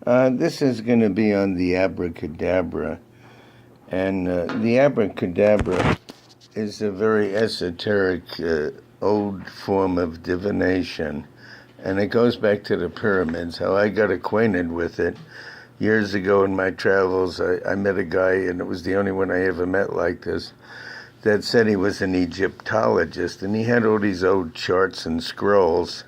This is going to be on the Abracadabra. And the Abracadabra is a very esoteric, old form of divination. And it goes back to the pyramids, how I got acquainted with it. Years ago in my travels, I met a guy, and it was the only one I ever met like this, that said he was an Egyptologist. And he had all these old charts and scrolls.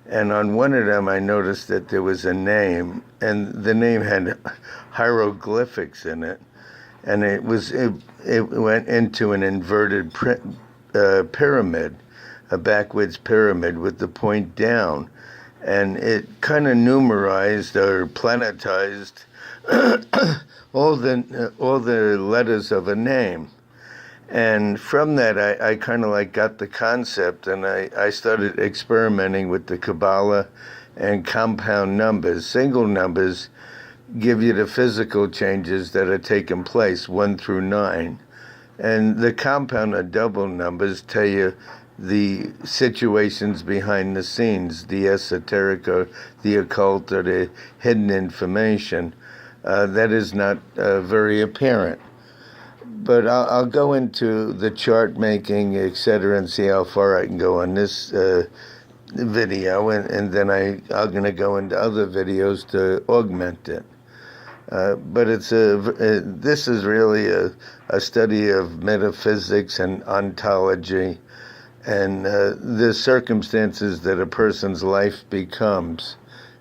And on one of them, I noticed that there was a name, and the name had hieroglyphics in it, and it went into an inverted pyramid, a backwards pyramid with the point down, and it kind of numerized or planetized all the letters of a name. And from that, I kind of got the concept, and I started experimenting with the Kabbalah and compound numbers. Single numbers give you the physical changes that are taking place, 1 through 9. And the compound or double numbers tell you the situations behind the scenes, the esoteric or the occult or the hidden information that is not very apparent. But I'll go into the chart making, etc., and see how far I can go on this video, and then I'm going to go into other videos to augment it. But this is really a study of metaphysics and ontology, and the circumstances that a person's life becomes.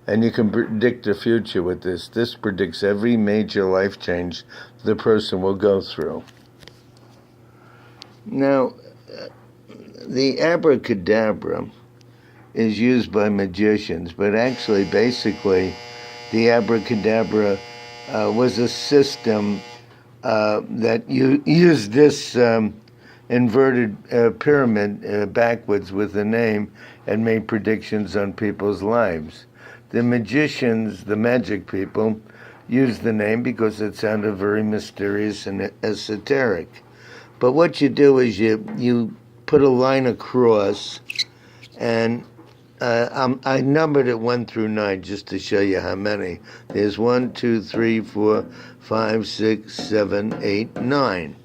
And you can predict the future with this. This predicts every major life change the person will go through. Now, the Abracadabra is used by magicians, but actually, basically, the Abracadabra was a system that used this inverted pyramid backwards with a name and made predictions on people's lives. The magicians, the magic people, used the name because it sounded very mysterious and esoteric. But what you do is you put a line across, and I numbered it 1 through 9 just to show you how many. There's 1, 2, 3, 4, 5, 6, 7, 8, 9.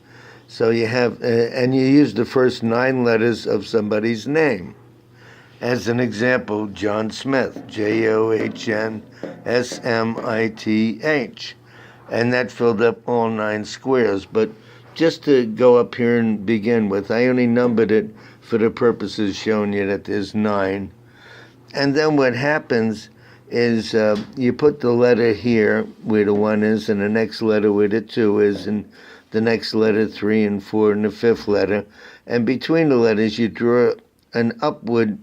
So you have, and you use the first 9 letters of somebody's name. As an example, John Smith, JOHNSMITH, and that filled up all 9 squares. But just to go up here and begin with, I only numbered it for the purposes showing you that there's 9. And then what happens is you put the letter here where the 1 is, and the next letter where the 2 is, and the next letter 3 and 4, and the 5th letter. And between the letters, you draw an upward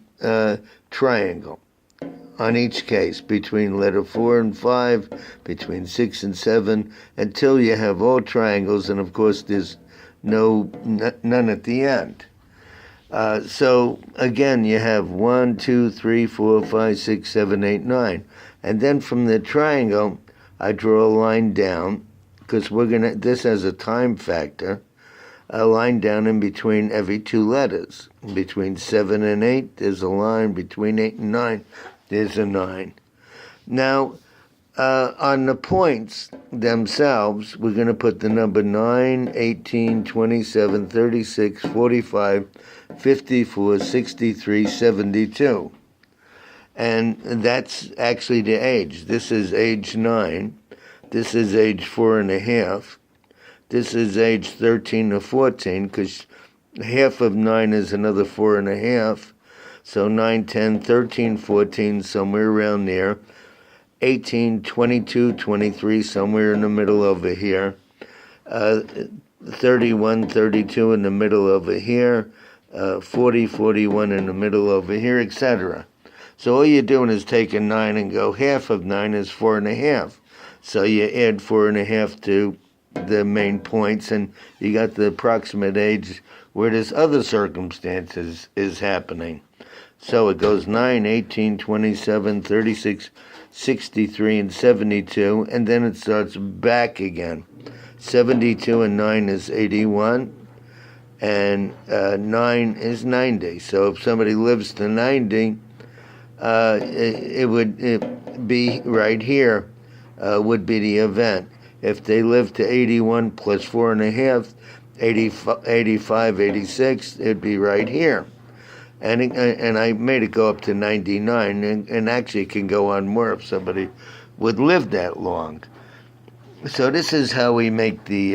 triangle on each case, between letter 4 and 5, between 6 and 7, until you have all triangles, and of course there's none at the end. So again, you have 1, 2, 3, 4, 5, 6, 7, 8, 9. And then from the triangle, I draw a line down, because this has a time factor, a line down in between every 2 letters. Between 7 and 8, there's a line. Between 8 and 9, there's a 9. Now, on the points themselves, we're going to put the number 9, 18, 27, 36, 45, 54, 63, 72. And that's actually the age. This is age 9. This is age 4.5. This is age 13 to 14, because half of 9 is another 4.5. So 9, 10, 13, 14, somewhere around there. 18, 22, 23, somewhere in the middle over here. 31, 32 in the middle over here. 40, 41 in the middle over here, etc. So all you're doing is taking 9 and go, half of 9 is 4.5. So you add 4.5 to the main points, and you got the approximate age where this other circumstances is happening. So it goes 9, 18, 27, 36, 63, and 72, and then it starts back again. 72 and 9 is 81, and 9 is 90. So if somebody lives to 90, it would be right here. would be the event. If they live to 81 plus 4.5, 85, 86, it'd be right here. And I made it go up to 99, and actually it can go on more if somebody would live that long. So this is how we make we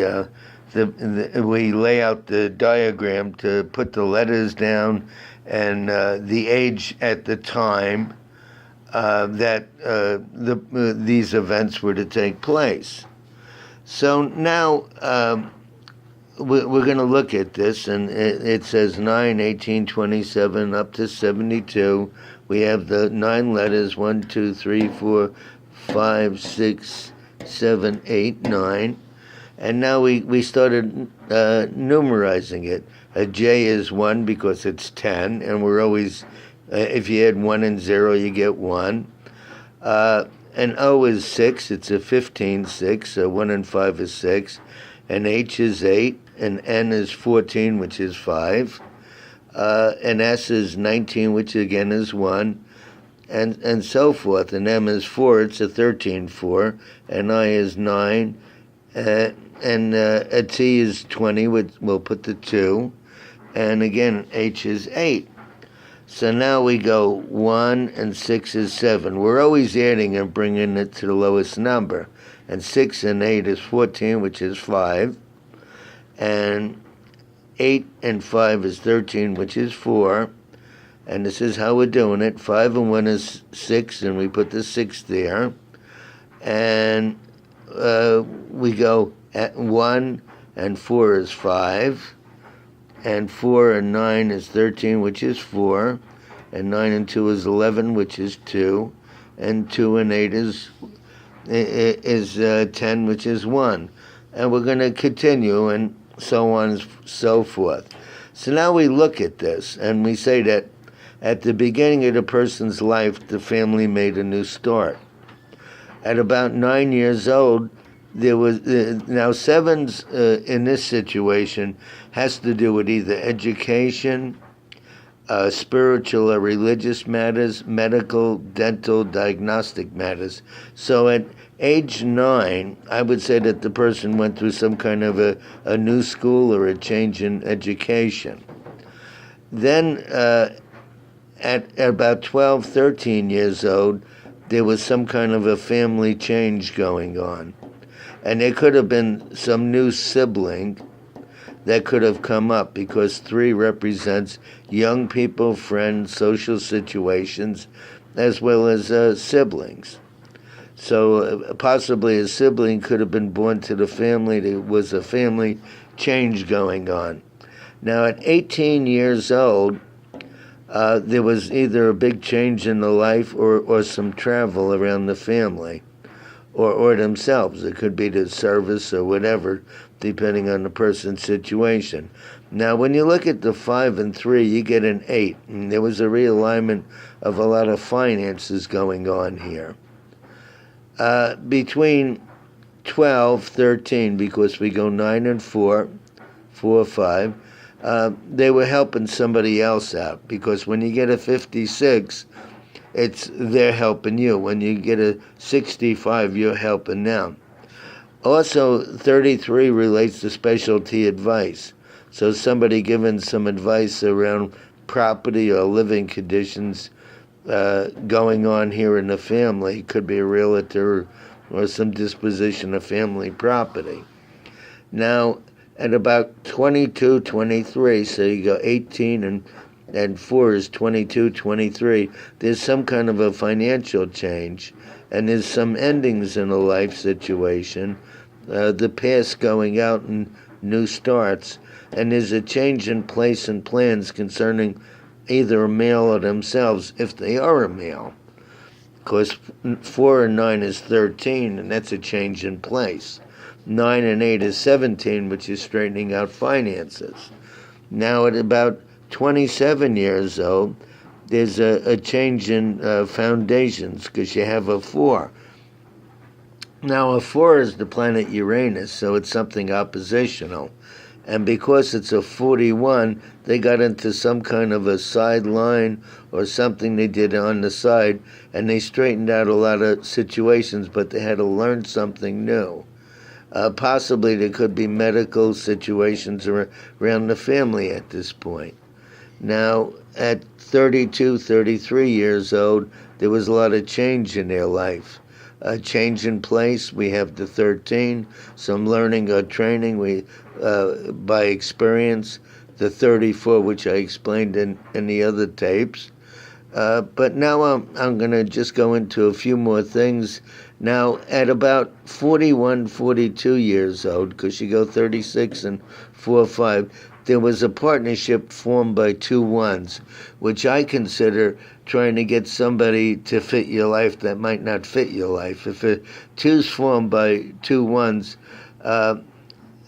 lay out the diagram to put the letters down and the age at the time that these events were to take place. So now we're going to look at this, and it says 9, 18, 27, up to 72. We have the 9 letters, 1, 2, 3, 4, 5, 6, 7, 8, 9. And now we started numerizing it. A J is 1 because it's 10, and we're always, if you add 1 and 0, you get 1. An O is 6, it's a 15, 6, 1 and 5 is 6. An H is 8, an N is 14, which is 5. An S is 19, which again is 1, and so forth. An M is 4, it's a 13, 4. An I is 9, and a T is 20, we'll put the 2. And again, H is 8. So now we go 1 and 6 is 7. We're always adding and bringing it to the lowest number. And 6 and 8 is 14, which is 5. And 8 and 5 is 13, which is 4. And this is how we're doing it. 5 and 1 is 6, and we put the 6 there. And we go at 1 and 4 is 5. And 4 and 9 is 13, which is 4. And 9 and 2 is 11, which is 2. And 2 and 8 is 10, which is 1. And we're going to continue, and so on and so forth. So now we look at this, and we say that at the beginning of the person's life, the family made a new start. At about 9 years old, there was now 7's in this situation has to do with either education, spiritual or religious matters, medical, dental, diagnostic matters. So at age 9, I would say that the person went through some kind of a new school or a change in education. Then at about 12, 13 years old, there was some kind of a family change going on. And there could have been some new sibling that could have come up, because 3 represents young people, friends, social situations, as well as siblings. So possibly a sibling could have been born to the family. There was a family change going on. Now at 18 years old, there was either a big change in the life or some travel around the family. Or themselves. It could be the service or whatever, depending on the person's situation. Now, when you look at the 5 and 3, you get an 8. And there was a realignment of a lot of finances going on here. Between 12, 13, because we go 9 and 4, 4, 5, they were helping somebody else out. Because when you get a 56, they're helping you. When you get a 65, you're helping them. Also, 33 relates to specialty advice. So somebody giving some advice around property or living conditions going on here in the family. Could be a realtor or some disposition of family property. Now, at about 22, 23, so you go 18 and 4 is 22, 23, there's some kind of a financial change, and there's some endings in a life situation, the past going out and new starts, and there's a change in place and plans concerning either a male or themselves, if they are a male. Because 4 and 9 is 13, and that's a change in place. 9 and 8 is 17, which is straightening out finances. Now at about 27 years old, there's a change in foundations, because you have a 4. Now, a 4 is the planet Uranus, so it's something oppositional. And because it's a 41, they got into some kind of a sideline or something they did on the side, and they straightened out a lot of situations, but they had to learn something new. Possibly there could be medical situations around the family at this point. Now, at 32, 33 years old, there was a lot of change in their life. A change in place, we have the 13, some learning or training by experience, the 34, which I explained in the other tapes. But now I'm going to just go into a few more things. Now, at about 41, 42 years old, because you go 36 and 4 or 5, there was a partnership formed by two ones, which I consider trying to get somebody to fit your life that might not fit your life. If a two's formed by two ones,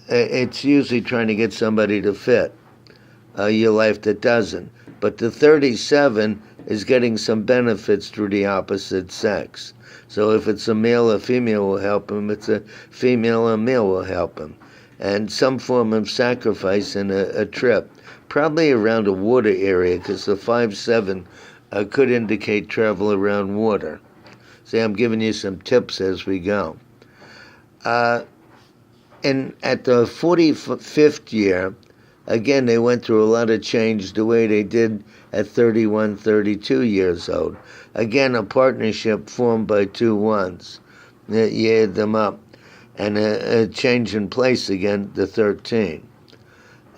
it's usually trying to get somebody to fit your life that doesn't. But the 37 is getting some benefits through the opposite sex. So if it's a male or female will help him, if it's a female or male will help him. And some form of sacrifice in a trip, probably around a water area, because the 5-7 could indicate travel around water. See, I'm giving you some tips as we go. And at the 45th year, again, they went through a lot of change the way they did at 31, 32 years old. Again, a partnership formed by two ones. You add them up. And a change in place again, the 13.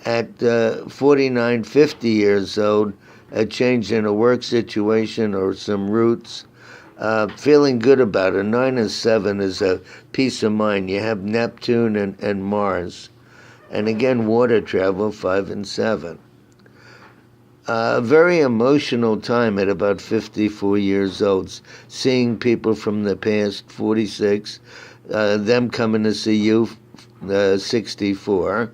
At 49, 50 years old, a change in a work situation or some roots. Feeling good about it. 9 and 7 is a peace of mind. You have Neptune and Mars. And again, water travel, 5 and 7. A very emotional time at about 54 years old, seeing people from the past, 46, them coming to see you, 64,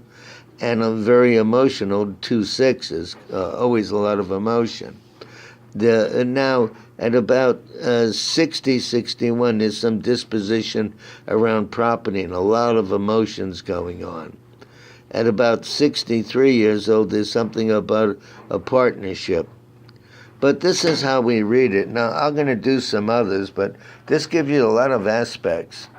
and a very emotional 2 6s, always a lot of emotion. Now, at about 60, 61, there's some disposition around property and a lot of emotions going on. At about 63 years old, there's something about a partnership. But this is how we read it. Now, I'm going to do some others, but this gives you a lot of aspects.